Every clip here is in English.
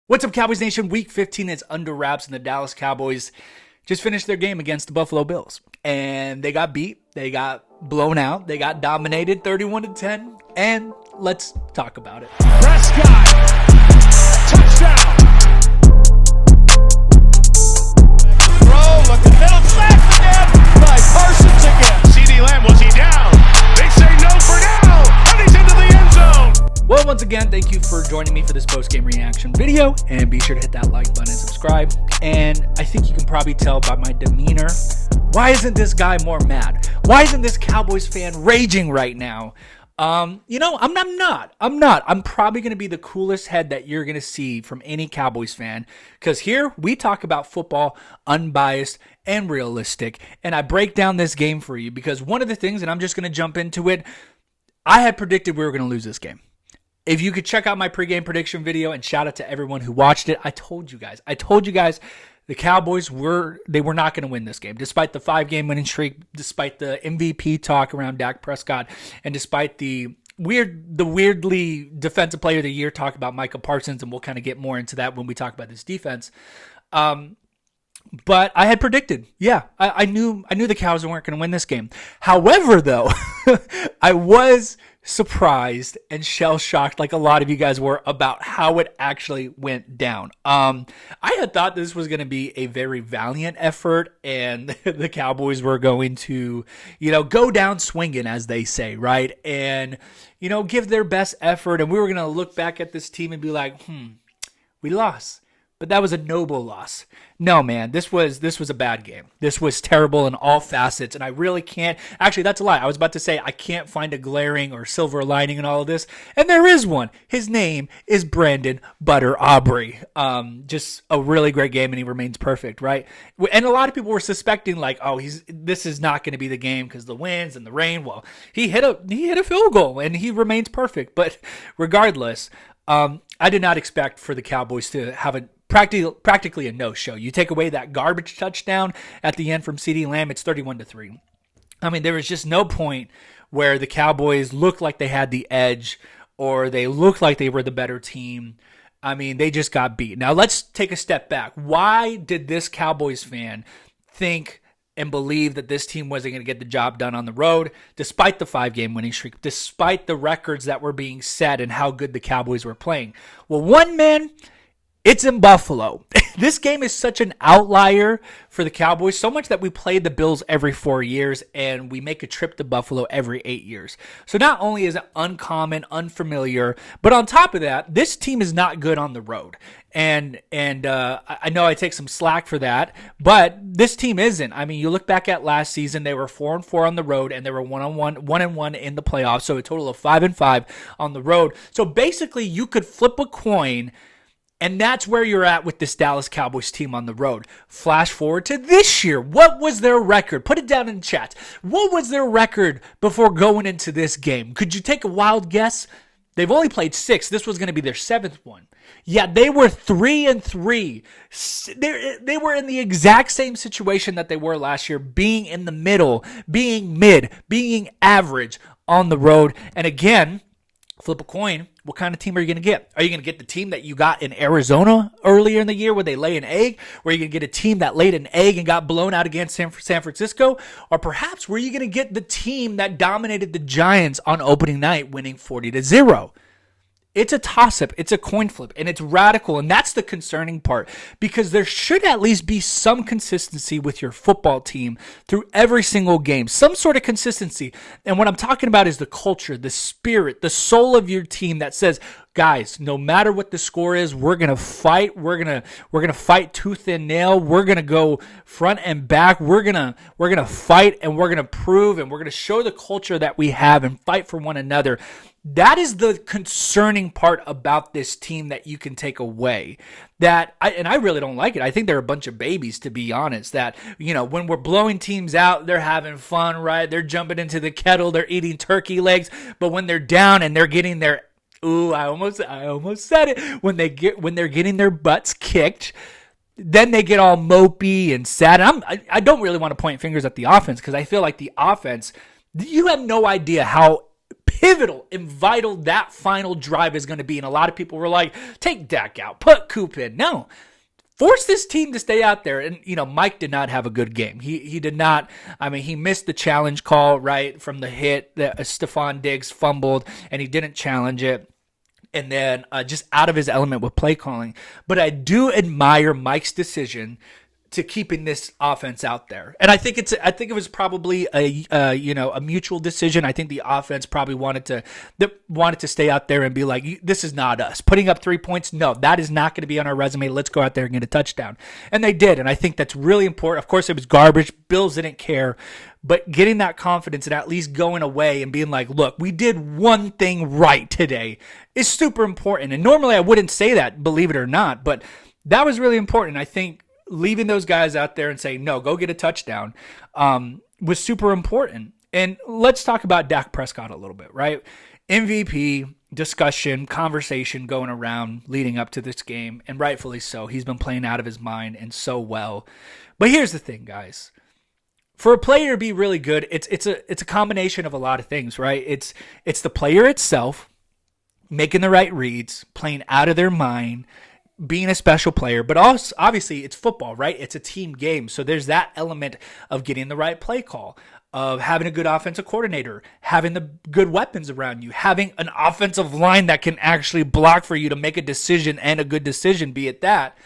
What's up, Cowboys Nation? Week 15 is under wraps, and the Dallas Cowboys just finished their game against the Buffalo Bills. And they got beat. They got blown out. They got dominated 31-10. And let's talk about it. Prescott, touchdown. Throw, look at middle, sacked again by Parsons again. CeeDee Lamb, was he down? They say no for now, and he's into the end zone. Well, once again, thank you for joining me for this post-game reaction video, and be sure to hit that like button and subscribe. And I think you can probably tell by my demeanor, why isn't this guy more mad? Why isn't this Cowboys fan raging right now? I'm not. I'm probably going to be the coolest head that you're going to see from any Cowboys fan, because here we talk about football unbiased and realistic, and I break down this game for you because one of the things, and I'm just going to jump into it, I had predicted we were going to lose this game. If you could check out my pregame prediction video, and shout out to everyone who watched it, I told you guys the Cowboys were not going to win this game, despite the 5-game winning streak, despite the MVP talk around Dak Prescott, and despite the weirdly defensive player of the year talk about Micah Parsons, and we'll kind of get more into that when we talk about this defense. But I had predicted, I knew the Cows weren't going to win this game. However, though, I was surprised and shell-shocked, like a lot of you guys were, about how it actually went down. I had thought this was going to be a very valiant effort, and the Cowboys were going to, go down swinging, as they say, right? And, give their best effort, and we were going to look back at this team and be like, we lost. But that was a noble loss. No, man, this was a bad game. This was terrible in all facets, and I really can't. Actually, that's a lie. I was about to say I can't find a glaring or silver lining in all of this, and there is one. His name is Brandon Butter Aubrey. Just a really great game, and he remains perfect, right? And a lot of people were suspecting, like, this is not going to be the game because the winds and the rain. Well, he hit a field goal, and he remains perfect. But regardless, I did not expect for the Cowboys to have a practically a no-show. You take away that garbage touchdown at the end from CeeDee Lamb, it's 31-3. I mean, there was just no point where the Cowboys looked like they had the edge or they looked like they were the better team. I mean, they just got beat. Now, let's take a step back. Why did this Cowboys fan think and believe that this team wasn't going to get the job done on the road, despite the 5-game winning streak, despite the records that were being set and how good the Cowboys were playing? Well, one man, it's in Buffalo. This game is such an outlier for the Cowboys, so much that we play the Bills every 4 years and we make a trip to Buffalo every 8 years. So not only is it uncommon, unfamiliar, but on top of that, this team is not good on the road. And I know I take some slack for that, but this team isn't. I mean, you look back at last season, they were 4-4 on the road, and they were 1-1 in the playoffs, so a total of 5-5 on the road. So basically, you could flip a coin, and that's where you're at with this Dallas Cowboys team on the road. Flash forward to this year. What was their record? Put it down in chat. What was their record before going into this game? Could you take a wild guess? They've only played 6. This was going to be their 7th one. Yeah, they were 3-3. They were in the exact same situation that they were last year, being in the middle, being mid, being average on the road. And again, flip a coin. What kind of team are you going to get? Are you going to get the team that you got in Arizona earlier in the year where they lay an egg? Or are you going to get a team that laid an egg and got blown out against San Francisco? Or perhaps were you going to get the team that dominated the Giants on opening night, winning 40-0? It's a toss-up, it's a coin flip, and it's radical, and that's the concerning part, because there should at least be some consistency with your football team through every single game, some sort of consistency. And what I'm talking about is the culture, the spirit, the soul of your team that says, guys, no matter what the score is, we're going to fight. We're going to fight tooth and nail. We're going to go front and back. We're going to fight, and we're going to prove, and we're going to show the culture that we have and fight for one another. That is the concerning part about this team that you can take away. I really don't like it. I think they're a bunch of babies, to be honest, that, when we're blowing teams out, they're having fun, right? They're jumping into the kettle. They're eating turkey legs. But when they're down and they're getting their, I almost said it. When they're getting their butts kicked, then they get all mopey and sad. I don't really want to point fingers at the offense, because I feel like the offense, you have no idea how pivotal and vital that final drive is going to be. And a lot of people were like, take Dak out, put Coop in. No. Force this team to stay out there. And, Mike did not have a good game. He did not. I mean, he missed the challenge call, right, from the hit that Stephon Diggs fumbled, and he didn't challenge it. And then just out of his element with play calling. But I do admire Mike's decision to keeping this offense out there. And I think it was probably a mutual decision. I think the offense probably wanted to stay out there and be like, this is not us. Putting up 3 points, no, that is not going to be on our resume. Let's go out there and get a touchdown. And they did. And I think that's really important. Of course, it was garbage. Bills didn't care. But getting that confidence and at least going away and being like, look, we did one thing right today is super important. And normally I wouldn't say that, believe it or not, but that was really important. I think leaving those guys out there and saying, no, go get a touchdown, was super important. And let's talk about Dak Prescott a little bit, right? MVP discussion, conversation going around leading up to this game, and rightfully so. He's been playing out of his mind and so well. But here's the thing, guys. For a player to be really good, it's a combination of a lot of things, right? It's the player itself making the right reads, playing out of their mind, being a special player, but also obviously it's football, right? It's a team game. So there's that element of getting the right play call, of having a good offensive coordinator, having the good weapons around you, having an offensive line that can actually block for you to make a decision, and a good decision, be it that.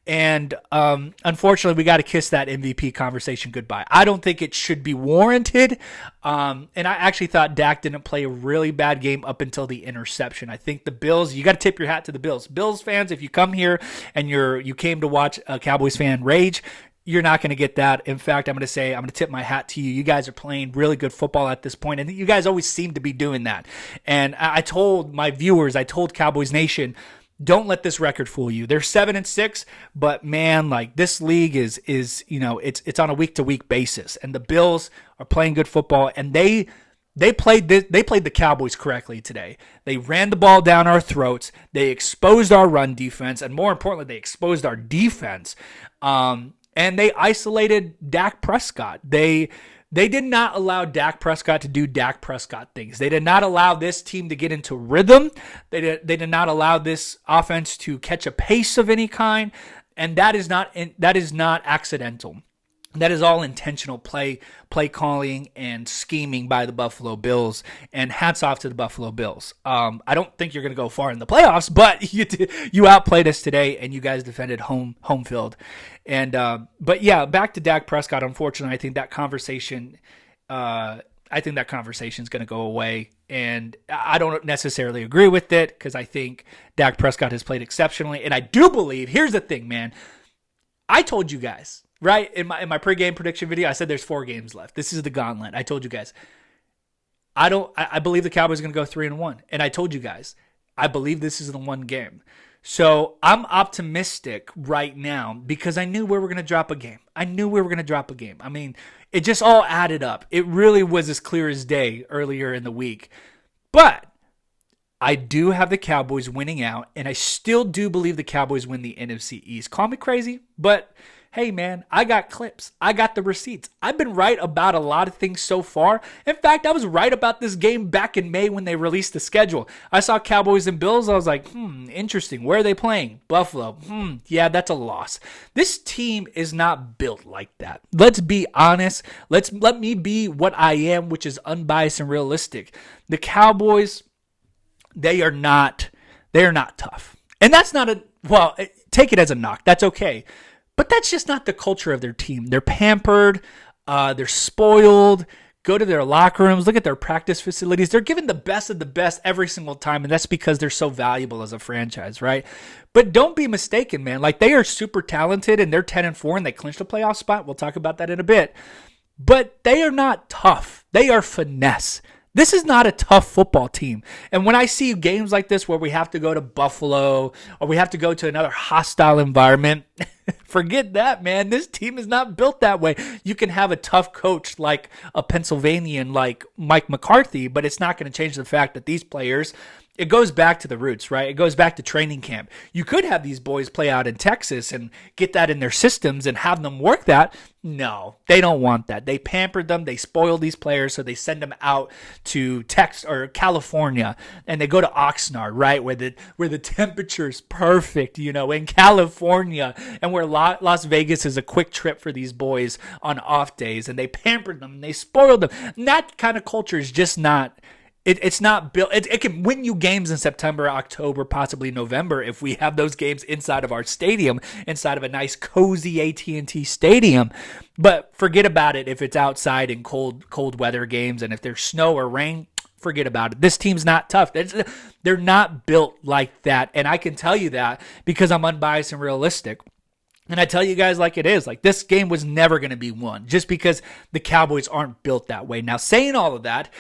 And unfortunately, we got to kiss that MVP conversation goodbye. I don't think it should be warranted. And I actually thought Dak didn't play a really bad game up until the interception. I think the Bills, you got to tip your hat to the Bills. Bills fans, if you come here and you came to watch a Cowboys fan rage, you're not going to get that. In fact, I'm going to tip my hat to you. You guys are playing really good football at this point, and you guys always seem to be doing that. And I told my viewers, I told Cowboys Nation, don't let this record fool you. They're 7-6, but man, like, this league is it's on a week-to-week basis, and the Bills are playing good football, and they played the Cowboys correctly today. They ran the ball down our throats. They exposed our run defense, and more importantly, they exposed our defense. And they isolated Dak Prescott. They did not allow Dak Prescott to do Dak Prescott things. They did not allow this team to get into rhythm. They did not allow this offense to catch a pace of any kind, and that is not accidental. That is all intentional play calling and scheming by the Buffalo Bills, and hats off to the Buffalo Bills. I don't think you're going to go far in the playoffs, but you outplayed us today, and you guys defended home field. And but yeah, back to Dak Prescott. Unfortunately, I think that conversation is going to go away, and I don't necessarily agree with it, because I think Dak Prescott has played exceptionally, and I do believe. Here's the thing, man. I told you guys. Right, in my pregame prediction video, I said there's 4 games left. This is the gauntlet. I told you guys. I believe the Cowboys are going to go 3-1, and I told you guys I believe this is the one game. So I'm optimistic right now because I knew we were going to drop a game. I mean, it just all added up. It really was as clear as day earlier in the week, but I do have the Cowboys winning out, and I still do believe the Cowboys win the NFC East. Call me crazy, but hey, man, I got clips. I got the receipts. I've been right about a lot of things so far. In fact, I was right about this game back in May when they released the schedule. I saw Cowboys and Bills. I was like, interesting. Where are they playing? Buffalo. Yeah, that's a loss. This team is not built like that. Let's be honest. Let me be what I am, which is unbiased and realistic. The Cowboys, they are not tough. And that's not take it as a knock. That's okay. But that's just not the culture of their team. They're pampered. They're spoiled. Go to their locker rooms. Look at their practice facilities. They're given the best of the best every single time, and that's because they're so valuable as a franchise, right? But don't be mistaken, man. Like, they are super talented, and they're 10-4, and they clinched a playoff spot. We'll talk about that in a bit. But they are not tough. They are finesse. This is not a tough football team. And when I see games like this where we have to go to Buffalo or we have to go to another hostile environment, forget that, man. This team is not built that way. You can have a tough coach like a Pennsylvanian like Mike McCarthy, but it's not going to change the fact that these players it goes back to the roots, right? It goes back to training camp. You could have these boys play out in Texas and get that in their systems and have them work that. No, they don't want that. They pampered them. They spoil these players, so they send them out to Texas or California, and they go to Oxnard, right, where the temperature's perfect, in California, and where Las Vegas is a quick trip for these boys on off days, and they pampered them and they spoiled them. And that kind of culture is just not. It's not built. It can win you games in September, October, possibly November if we have those games inside of our stadium, inside of a nice, cozy AT&T stadium. But forget about it if it's outside in cold weather games, and if there's snow or rain, forget about it. This team's not tough. They're not built like that, and I can tell you that because I'm unbiased and realistic. And I tell you guys like it is. Like, this game was never going to be won just because the Cowboys aren't built that way. Now, saying all of that,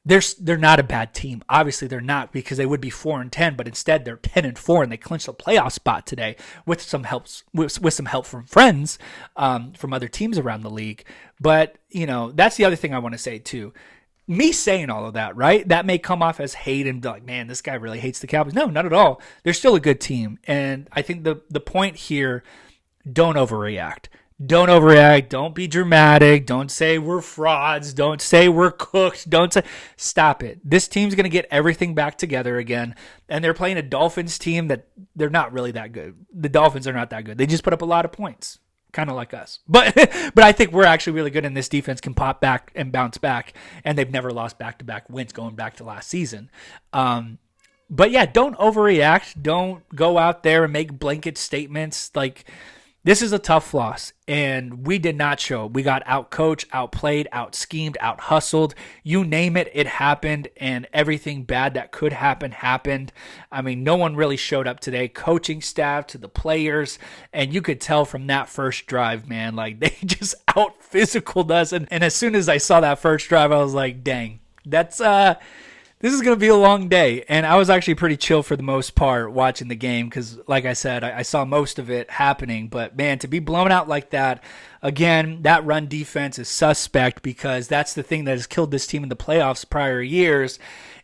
they're not a bad team. Obviously, they're not, because they would be 4-10, but instead they're 10-4, and they clinched a playoff spot today with some help from friends, from other teams around the league. But that's the other thing I want to say too. Me saying all of that, right? That may come off as hate and like, man, this guy really hates the Cowboys. No, not at all. They're still a good team, and I think the point here: don't overreact. Don't overreact. Don't be dramatic. Don't say we're frauds. Don't say we're cooked. Stop it. This team's going to get everything back together again. And they're playing a Dolphins team that they're not really that good. The Dolphins are not that good. They just put up a lot of points, kind of like us. But I think we're actually really good, and this defense can pop back and bounce back. And they've never lost back-to-back wins going back to last season. But yeah, don't overreact. Don't go out there and make blanket statements like, this is a tough loss, and we did not show. We got out-coached, outplayed, out-schemed, out-hustled. You name it, it happened, and everything bad that could happen happened. I mean, no one really showed up today, coaching staff to the players, and you could tell from that first drive, man, like, they just out-physicaled us. And as soon as I saw that first drive, I was like, dang, this is going to be a long day. And I was actually pretty chill for the most part watching the game because, like I said, I saw most of it happening. But, man, to be blown out like that, again, that run defense is suspect because that's the thing that has killed this team in the playoffs prior years.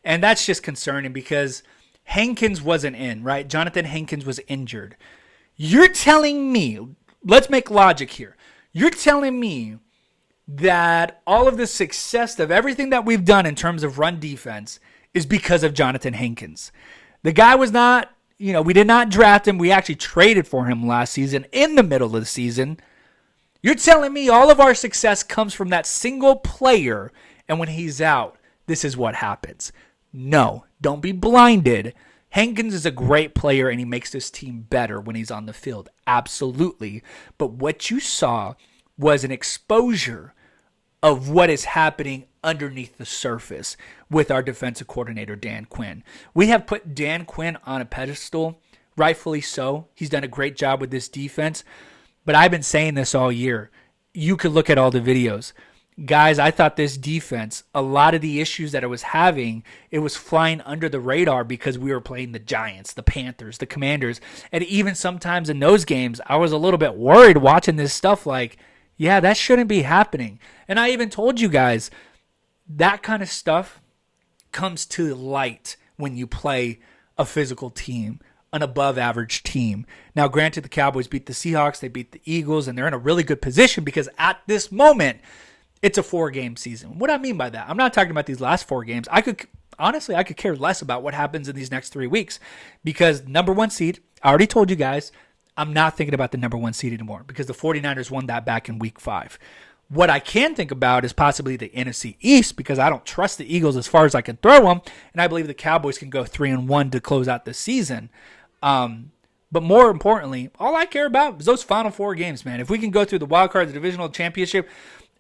And that's just concerning because Hankins wasn't in, right? Jonathan Hankins was injured. You're telling me, let's make logic here. You're telling me that all of the success of everything that we've done in terms of run defense is because of Jonathan Hankins. The guy was not, we did not draft him. We actually traded for him last season in the middle of the season. You're telling me all of our success comes from that single player, and when he's out, this is what happens. No, don't be blinded. Hankins is a great player, and he makes this team better when he's on the field. Absolutely. But what you saw was an exposure of what is happening underneath the surface with our defensive coordinator, Dan Quinn. We have put Dan Quinn on a pedestal, rightfully so. He's done a great job with this defense, but I've been saying this all year. You could look at all the videos. Guys, I thought this defense, a lot of the issues that it was having, it was flying under the radar because we were playing the Giants, the Panthers, the Commanders, and even sometimes in those games, I was a little bit worried watching this stuff like, yeah, that shouldn't be happening. And I even told you guys, that kind of stuff comes to light when you play a physical team, an above-average team. Now, granted, the Cowboys beat the Seahawks, they beat the Eagles, and they're in a really good position because at this moment, it's a 4-game season. What do I mean by that? I'm not talking about these last 4 games. I could care less about what happens in these next 3 weeks because number 1 seed, I already told you guys, I'm not thinking about the number 1 seed anymore because the 49ers won that back in week 5. What I can think about is possibly the NFC East because I don't trust the Eagles as far as I can throw them, and I believe the Cowboys can go 3-1 to close out the season. But more importantly, all I care about is those final 4 games, man. If we can go through the wild card, the divisional championship,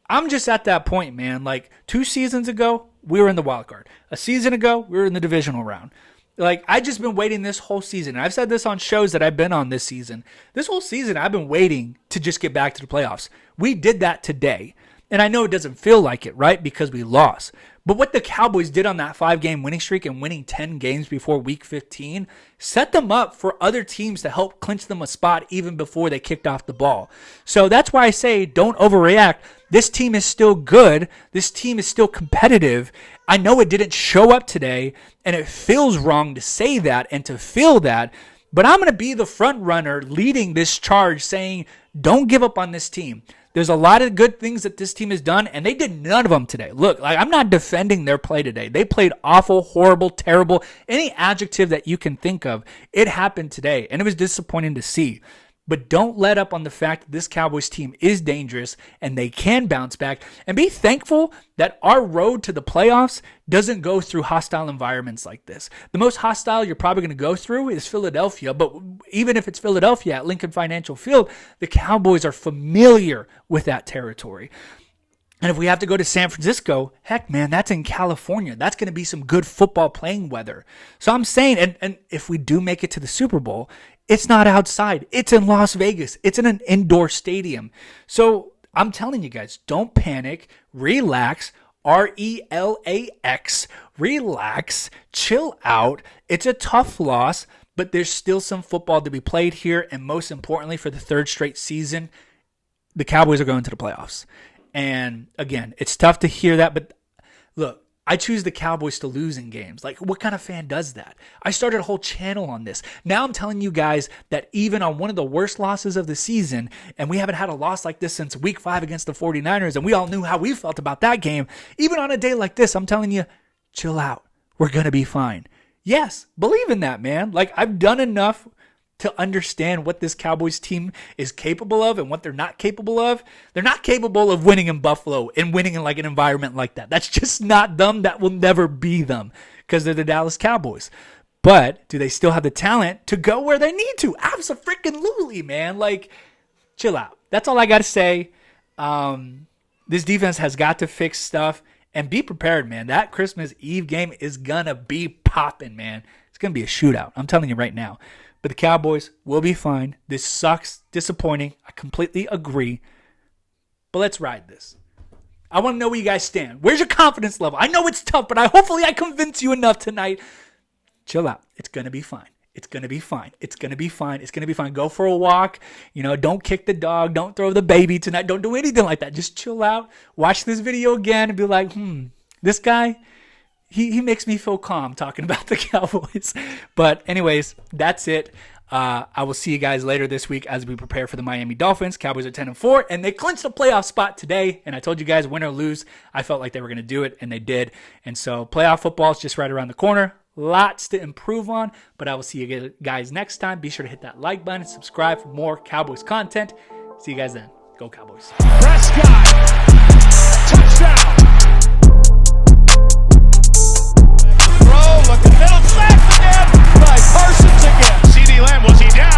I'm just at that point, man. Like 2 seasons ago, we were in the wild card. A season ago, we were in the divisional round. Like, I just been waiting this whole season. I've said this on shows that I've been on this season. This whole season, I've been waiting to just get back to the playoffs. We did that today. And I know it doesn't feel like it, right? Because we lost. But what the Cowboys did on that 5-game winning streak and winning 10 games before week 15 set them up for other teams to help clinch them a spot even before they kicked off the ball. So that's why I say don't overreact. This team is still good. This team is still competitive. I know it didn't show up today, and it feels wrong to say that and to feel that, but I'm going to be the front runner leading this charge saying don't give up on this team. There's a lot of good things that this team has done, and they did none of them today. Look, I'm not defending their play today. They played awful, horrible, terrible, any adjective that you can think of. It happened today, and it was disappointing to see. But don't let up on the fact that this Cowboys team is dangerous and they can bounce back. And be thankful that our road to the playoffs doesn't go through hostile environments like this. The most hostile you're probably going to go through is Philadelphia. But even if it's Philadelphia at Lincoln Financial Field, the Cowboys are familiar with that territory. And if we have to go to San Francisco, heck, man, that's in California. That's going to be some good football playing weather. So I'm saying, and if we do make it to the Super Bowl, it's not outside. It's in Las Vegas. It's in an indoor stadium. So I'm telling you guys, don't panic. Relax. RELAX. Relax. Chill out. It's a tough loss, but there's still some football to be played here. And most importantly, for the third straight season, the Cowboys are going to the playoffs. And again, it's tough to hear that, but look, I choose the Cowboys to lose in games. Like, what kind of fan does that? I started a whole channel on this. Now I'm telling you guys that even on one of the worst losses of the season, and we haven't had a loss like this since week 5 against the 49ers, and we all knew how we felt about that game. Even on a day like this, I'm telling you, chill out. We're going to be fine. Yes, believe in that, man. Like, I've done enough to understand what this Cowboys team is capable of and what they're not capable of. They're not capable of winning in Buffalo and winning in like an environment like that. That's just not them. That will never be them because they're the Dallas Cowboys. But do they still have the talent to go where they need to? Abso-freaking-lutely, man. Like, chill out. That's all I got to say. This defense has got to fix stuff and be prepared, man. That Christmas Eve game is going to be popping, man. It's going to be a shootout. I'm telling you right now. But the Cowboys will be fine. This sucks. Disappointing. I completely agree. But let's ride this. I want to know where you guys stand. Where's your confidence level? I know it's tough, but hopefully I convince you enough tonight. Chill out. It's going to be fine. It's going to be fine. It's going to be fine. It's going to be fine. Go for a walk. Don't kick the dog. Don't throw the baby tonight. Don't do anything like that. Just chill out. Watch this video again and be like, this guy, He makes me feel calm talking about the Cowboys. But anyways, that's it. I will see you guys later this week as we prepare for the Miami Dolphins. Cowboys are 10-4, and they clinched a playoff spot today. And I told you guys, win or lose, I felt like they were going to do it, and they did. And so playoff football is just right around the corner. Lots to improve on, but I will see you guys next time. Be sure to hit that like button, subscribe for more Cowboys content. See you guys then. Go Cowboys. Prescott, touchdown. Throw, looking middle, sacked again by Parsons again. CeeDee Lamb, was he down?